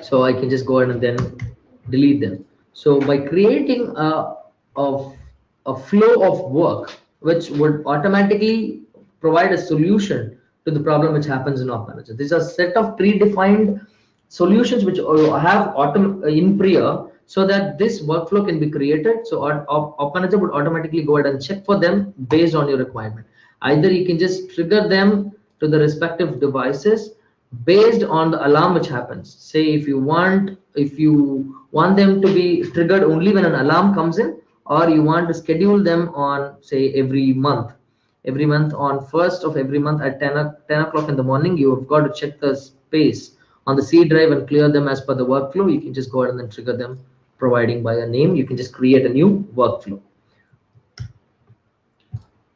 So I can just go ahead and then delete them. So by creating a flow of work which would automatically provide a solution to the problem which happens in OpManager. These are a set of predefined solutions which have in prior, so that this workflow can be created. So OpManager would automatically go ahead and check for them based on your requirement. Either you can just trigger them to the respective devices based on the alarm which happens. Say if you want them to be triggered only when an alarm comes in, or you want to schedule them on, say, every month on 1st of every month at 10 o'clock in the morning, you have got to check the space on the C drive and clear them as per the workflow. You can just go ahead and then trigger them, providing by a name. You can just create a new workflow.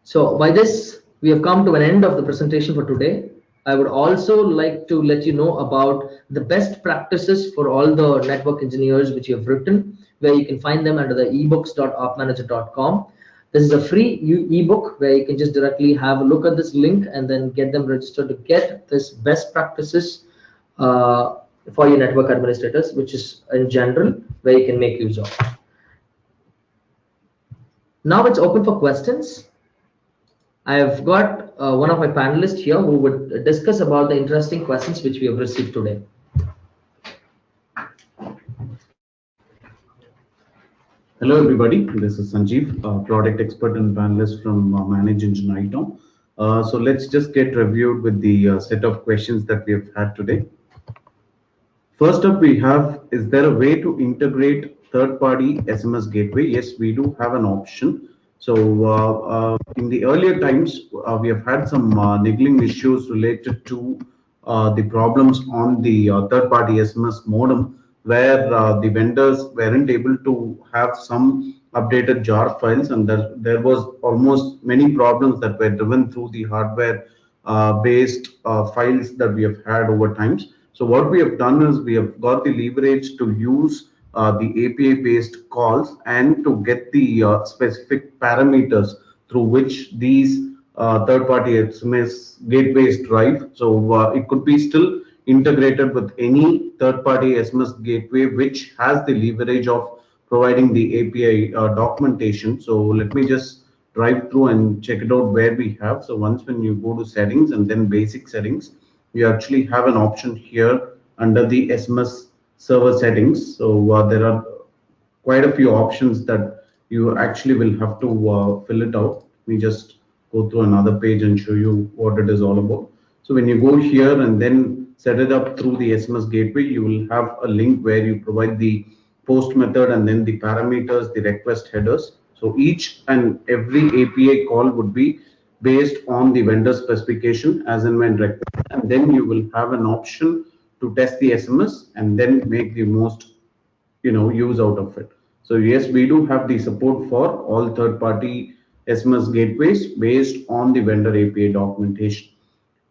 So by this, we have come to an end of the presentation for today. I would also like to let you know about the best practices for all the network engineers which you have written, where you can find them under the ebooks.opmanager.com. This is a free ebook where you can just directly have a look at this link and then get them registered to get this best practices for your network administrators, which is in general where you can make use of. Now it's open for questions. I've got one of my panelists here who would discuss about the interesting questions which we have received today. Hello everybody, this is Sanjeev, product expert and panelist from Manage Engine ITOM. So let's just get reviewed with the set of questions that we have had today. First up we have, is there a way to integrate third-party SMS gateway? Yes, we do have an option. So in the earlier times, we have had some niggling issues related to the problems on the third-party SMS modem, where the vendors weren't able to have some updated jar files, and there was almost many problems that were driven through the hardware based files that we have had over times. So what we have done is we have got the leverage to use the API based calls and to get the specific parameters through which these third party SMS gateways drive. So it could be still integrated with any third party SMS gateway which has the leverage of providing the API documentation. So let me just drive through and check it out where we have. So once when you go to settings and then basic settings, you actually have an option here under the SMS server settings. So there are quite a few options that you actually will have to fill it out. Let me just go through another page and show you what it is all about. So when you go here and then set it up through the SMS gateway, you will have a link where you provide the post method and then the parameters, the request headers. So each and every API call would be based on the vendor specification as and when required, and then you will have an option to test the SMS and then make the most use out of it. So yes, we do have the support for all third party SMS gateways based on the vendor API documentation.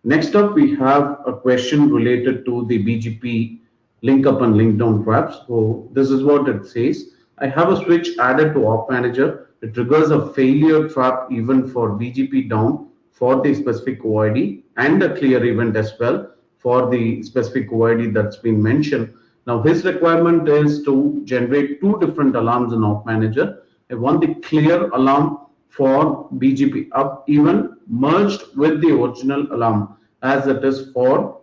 Next up, we have a question related to the BGP link up and link down traps. So this is what it says. I have a switch added to OpManager. It triggers a failure trap event for BGP down for the specific OID and a clear event as well for the specific OID that's been mentioned. Now his requirement is to generate two different alarms in OpManager. I want the clear alarm for BGP up even merged with the original alarm as it is for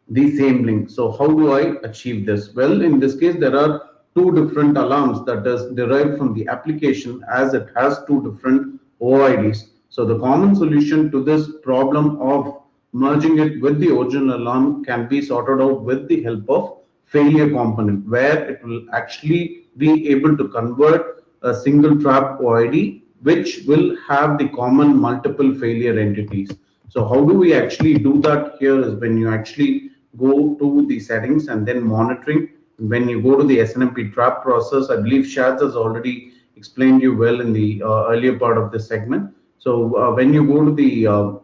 the same link. So how do I achieve this? Well, in this case, there are two different alarms that is derived from the application as it has two different OIDs. So the common solution to this problem of merging it with the original alarm can be sorted out with the help of failure component, where it will actually be able to convert a single trap OID which will have the common multiple failure entities. So how do we actually do that here is when you actually go to the settings and then monitoring. When you go to the SNMP trap process, I believe Shaz has already explained you well in the earlier part of this segment. So when you go to the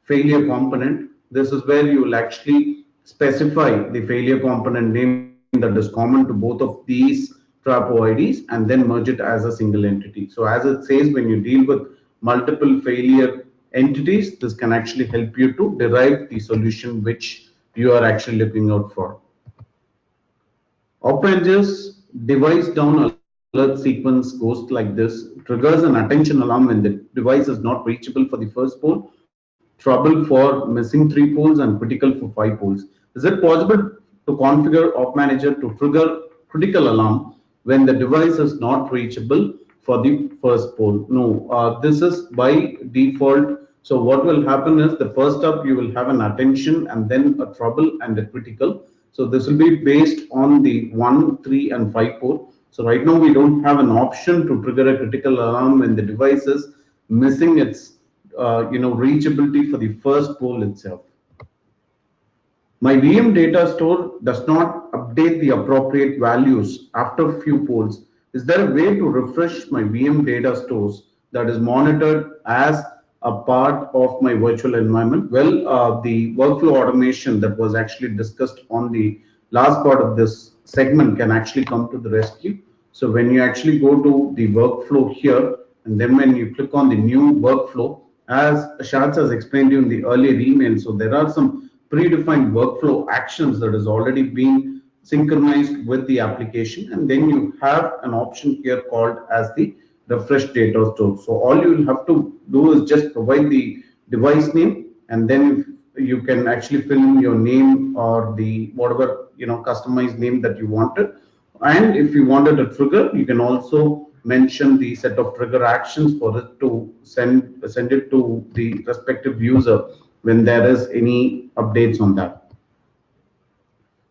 failure component, this is where you will actually specify the failure component name that is common to both of these trap OIDs and then merge it as a single entity. So as it says, when you deal with multiple failure entities, this can actually help you to derive the solution which you are actually looking out for. OpManager's device down alert sequence goes like this: triggers an attention alarm when the device is not reachable for the first pole, trouble for missing 3 poles, and critical for 5 poles. Is it possible to configure OpManager to trigger critical alarm when the device is not reachable for the first pole? No, this is by default. So what will happen is the first up you will have an attention and then a trouble and a critical. So this will be based on the 1, 3 and 5 pole. So right now we don't have an option to trigger a critical alarm when the device is missing its reachability for the first pole itself. My VM data store does not update the appropriate values after few polls. Is there a way to refresh my VM data stores that is monitored as a part of my virtual environment? Well, the workflow automation that was actually discussed on the last part of this segment can actually come to the rescue. So when you actually go to the workflow here, and then when you click on the new workflow, as Shaz has explained to you in the earlier email, so there are some predefined workflow actions that has already been synchronized with the application, and then you have an option here called as the refresh data store. So all you will have to do is just provide the device name, and then you can actually fill in your name or the whatever customized name that you wanted. And if you wanted a trigger, you can also mention the set of trigger actions for it to send it to the respective user when there is any updates on that.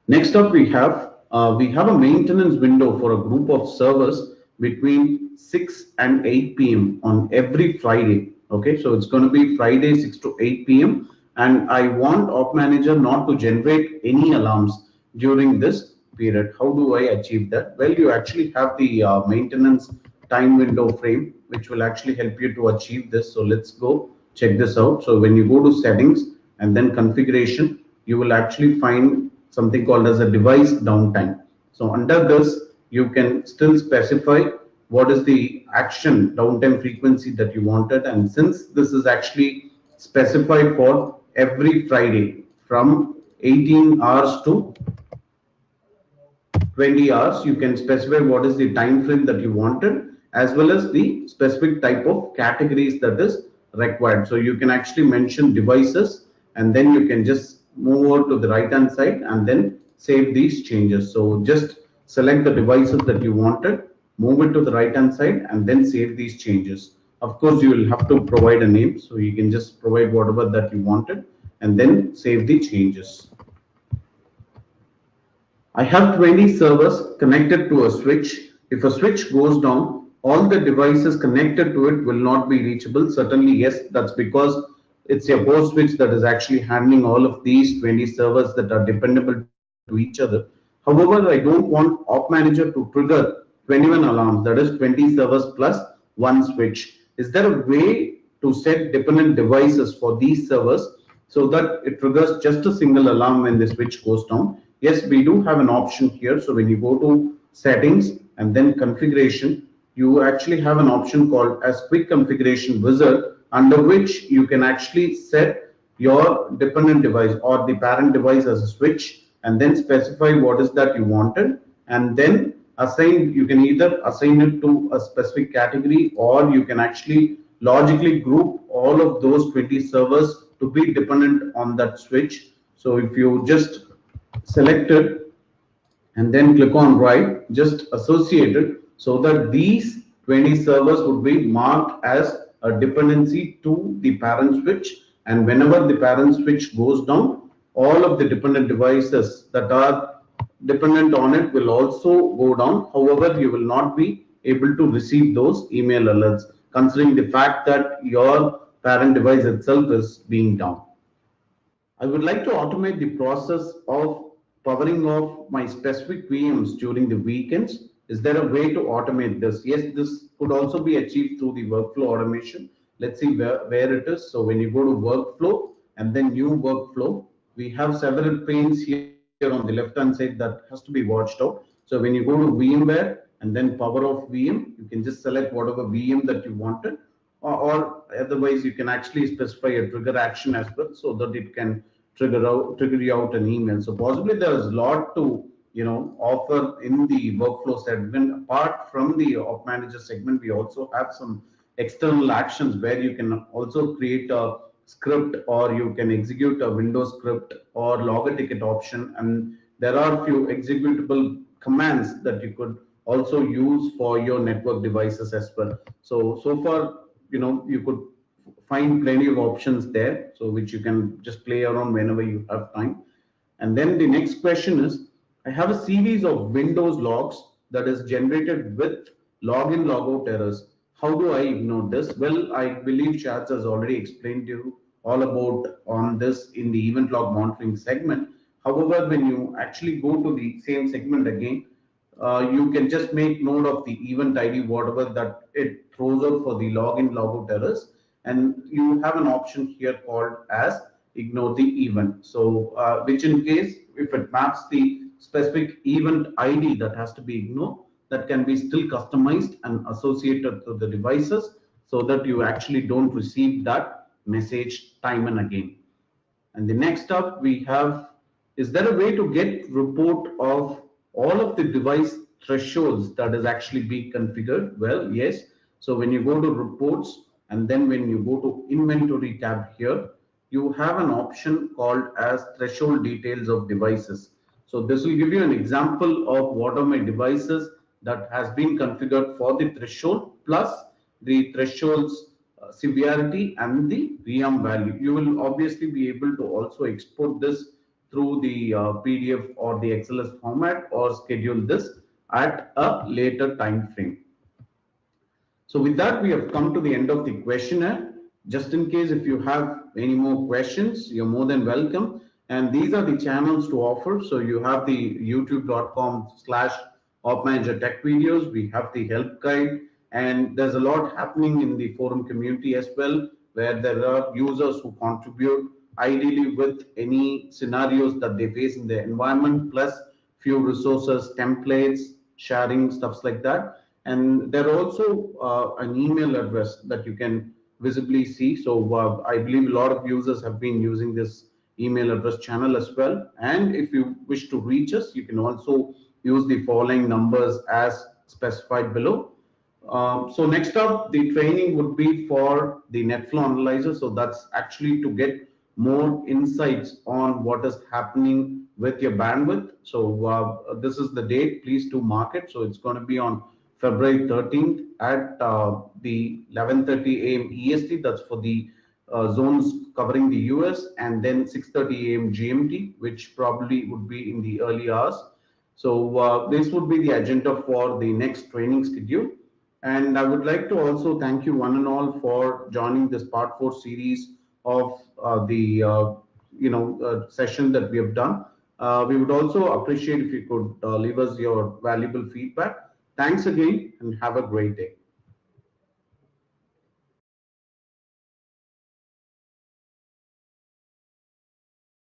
Next up, we have a maintenance window for a group of servers between 6 and 8 p.m. on every Friday. Okay, so it's going to be Friday 6 to 8 p.m. and I want OpManager not to generate any alarms during this period. How do I achieve that? Well, you actually have the maintenance time window frame, which will actually help you to achieve this. So let's go check this out. So when you go to settings and then configuration, you will actually find something called as a device downtime. So under this, you can still specify what is the action downtime frequency that you wanted. And since this is actually specified for every Friday from 18 hours to 20 hours, you can specify what is the time frame that you wanted, as well as the specific type of categories that is required. So you can actually mention devices, and then you can just move over to the right hand side and then save these changes. So just select the devices that you wanted, move it to the right hand side, and then save these changes. Of course, you will have to provide a name, so you can just provide whatever that you wanted and then save the changes. I have 20 servers connected to a switch. If a switch goes down, all the devices connected to it will not be reachable. Certainly, yes, that's because it's a host switch that is actually handling all of these 20 servers that are dependable to each other. However, I don't want OpManager to trigger 21 alarms, that is 20 servers plus one switch. Is there a way to set dependent devices for these servers so that it triggers just a single alarm when the switch goes down? Yes, we do have an option here. So when you go to settings and then configuration, you actually have an option called as quick configuration wizard, under which you can actually set your dependent device or the parent device as a switch, and then specify what is that you wanted, and then assign, you can either assign it to a specific category, or you can actually logically group all of those 20 servers to be dependent on that switch. So if you just select it and then click on write, just associate it so that these 20 servers would be marked as a dependency to the parent switch, and whenever the parent switch goes down, all of the dependent devices that are dependent on it will also go down. However, you will not be able to receive those email alerts, considering the fact that your parent device itself is being down. I would like to automate the process of powering off my specific VMs during the weekends. Is there a way to automate this? Yes, this could also be achieved through the workflow automation. Let's see where it is. So when you go to workflow and then new workflow, we have several panes here on the left hand side that has to be watched out. So when you go to VMware and then power off VM, you can just select whatever VM that you wanted, or otherwise you can actually specify a trigger action as well, so that it can trigger you out an email. So possibly there is a lot to offer in the workflow segment. Apart from the op manager segment, we also have some external actions where you can also create a script, or you can execute a Windows script or log a ticket option, and there are a few executable commands that you could also use for your network devices as well. So far, you could find plenty of options there, so which you can just play around whenever you have time. And then the next question is, I have a series of Windows logs that is generated with login logout errors. How do I ignore this? Well, I believe Shaz has already explained to you all about on this in the event log monitoring segment. However, when you actually go to the same segment again, you can just make note of the event ID, whatever that it throws out for the login logout errors, and you have an option here called as ignore the event. So, which in case if it maps the specific event ID that has to be ignored, that can be still customized and associated to the devices, so that you actually don't receive that message time and again. And the next up we have, is there a way to get report of all of the device thresholds that is actually being configured? Well, yes. So when you go to reports and then when you go to inventory tab here, you have an option called as threshold details of devices. So this will give you an example of what are my devices that has been configured for the threshold, plus the thresholds severity and the VM value. You will obviously be able to also export this through the PDF or the XLS format, or schedule this at a later time frame. So with that, we have come to the end of the questionnaire. Just in case if you have any more questions, you're more than welcome. And these are the channels to offer. So you have the youtube.com/OpManager tech videos. We have the help guide, and there's a lot happening in the forum community as well, where there are users who contribute ideally with any scenarios that they face in their environment, plus few resources, templates, sharing, stuffs like that. And there are also an email address that you can visibly see. So I believe a lot of users have been using this email address channel as well. And if you wish to reach us, you can also use the following numbers as specified below. So next up, the training would be for the NetFlow analyzer. So that's actually to get more insights on what is happening with your bandwidth. So this is the date. Please do mark it. So it's going to be on February 13th at the 11:30 a.m. EST. That's for the zones covering the US, and then 6:30 a.m. GMT, which probably would be in the early hours. So this would be the agenda for the next training schedule. And I would like to also thank you one and all for joining this part 4 series of the session that we have done. We would also appreciate if you could leave us your valuable feedback. Thanks again and have a great day.